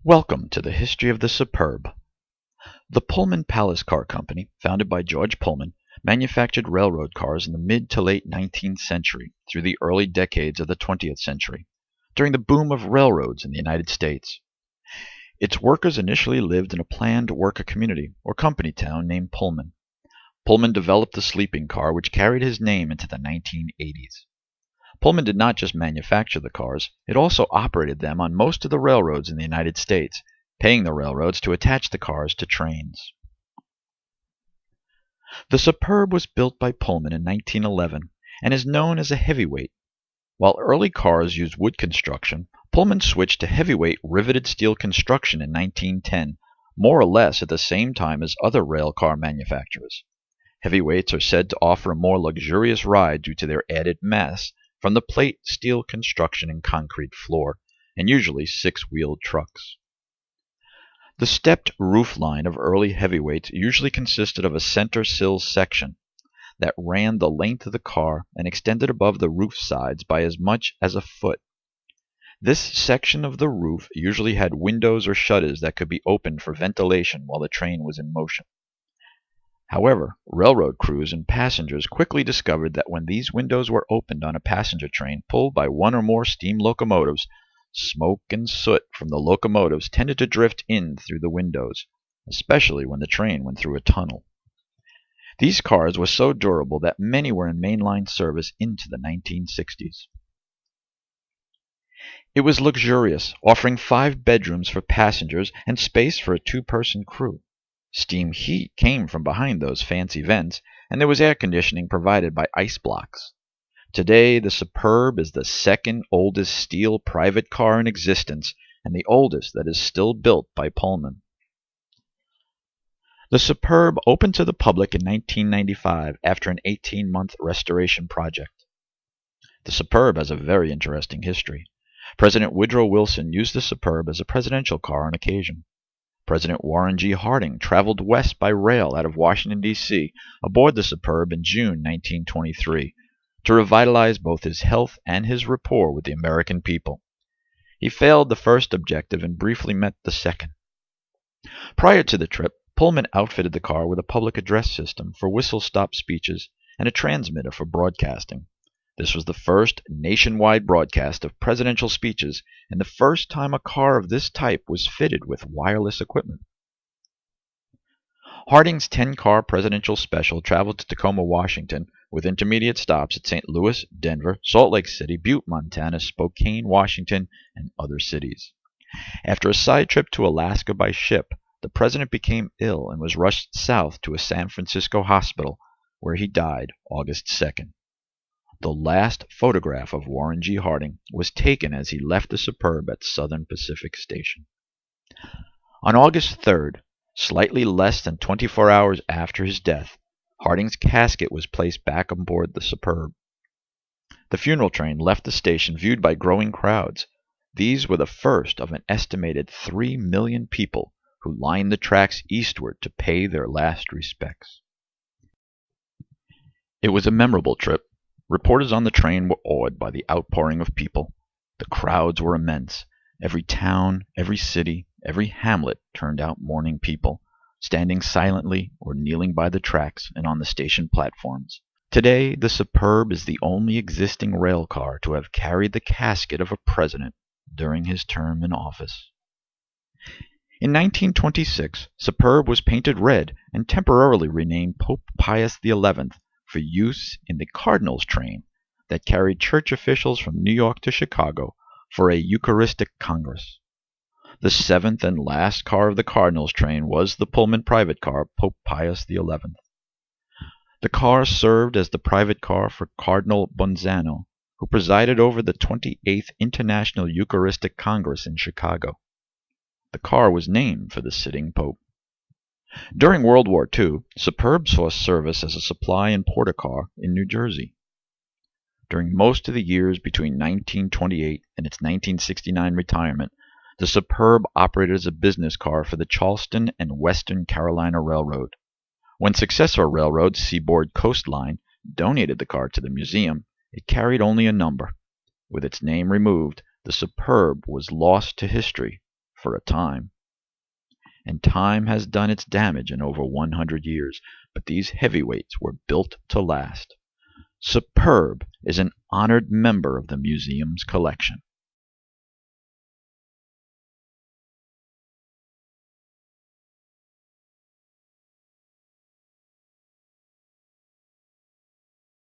Welcome to the history of the Superb. The Pullman Palace Car Company, founded by George Pullman, manufactured railroad cars in the mid to late 19th century through the early decades of the 20th century, during the boom of railroads in the United States. Its workers initially lived in a planned worker community or company town named Pullman. Pullman developed the sleeping car, which carried his name into the 1980s. Pullman did not just manufacture the cars, it also operated them on most of the railroads in the United States, paying the railroads to attach the cars to trains. The Superb was built by Pullman in 1911 and is known as a heavyweight. While early cars used wood construction, Pullman switched to heavyweight riveted steel construction in 1910, more or less at the same time as other rail car manufacturers. Heavyweights are said to offer a more luxurious ride due to their added mass from the plate steel construction and concrete floor, and usually six-wheeled trucks. The stepped roof line of early heavyweights usually consisted of a center sill section that ran the length of the car and extended above the roof sides by as much as a foot. This section of the roof usually had windows or shutters that could be opened for ventilation while the train was in motion. However, railroad crews and passengers quickly discovered that when these windows were opened on a passenger train pulled by one or more steam locomotives, smoke and soot from the locomotives tended to drift in through the windows, especially when the train went through a tunnel. These cars were so durable that many were in mainline service into the 1960s. It was luxurious, offering 5 bedrooms for passengers and space for a 2-person crew. Steam heat came from behind those fancy vents, and there was air conditioning provided by ice blocks. Today, the Superb is the second oldest steel private car in existence and the oldest that is still built by Pullman. The Superb opened to the public in 1995 after an 18-month restoration project. The Superb has a very interesting history. President Woodrow Wilson used the Superb as a presidential car on occasion. President Warren G. Harding traveled west by rail out of Washington, D.C. aboard the Superb in June 1923 to revitalize both his health and his rapport with the American people. He failed the first objective and briefly met the second. Prior to the trip, Pullman outfitted the car with a public address system for whistle-stop speeches and a transmitter for broadcasting. This was the first nationwide broadcast of presidential speeches and the first time a car of this type was fitted with wireless equipment. Harding's 10-car presidential special traveled to Tacoma, Washington, with intermediate stops at St. Louis, Denver, Salt Lake City, Butte, Montana, Spokane, Washington, and other cities. After a side trip to Alaska by ship, the president became ill and was rushed south to a San Francisco hospital, where he died August 2nd. The last photograph of Warren G. Harding was taken as he left the Superb at Southern Pacific Station. On August 3rd, slightly less than 24 hours after his death, Harding's casket was placed back on board the Superb. The funeral train left the station viewed by growing crowds. These were the first of an estimated 3 million people who lined the tracks eastward to pay their last respects. It was a memorable trip. Reporters on the train were awed by the outpouring of people. The crowds were immense. Every town, every city, every hamlet turned out mourning people, standing silently or kneeling by the tracks and on the station platforms. Today, the Superb is the only existing rail car to have carried the casket of a president during his term in office. In 1926, Superb was painted red and temporarily renamed Pope Pius XI for use in the Cardinals train that carried church officials from New York to Chicago for a Eucharistic Congress. The 7th and last car of the Cardinals train was the Pullman private car Pope Pius XI. The car served as the private car for Cardinal Bonzano, who presided over the 28th International Eucharistic Congress in Chicago. The car was named for the sitting pope. During World War II, Superb saw service as a supply and porter car in New Jersey. During most of the years between 1928 and its 1969 retirement, the Superb operated as a business car for the Charleston and Western Carolina Railroad. When successor railroad Seaboard Coast Line donated the car to the museum, it carried only a number. With its name removed, the Superb was lost to history for a time. And time has done its damage in over 100 years, but these heavyweights were built to last. Superb is an honored member of the museum's collection.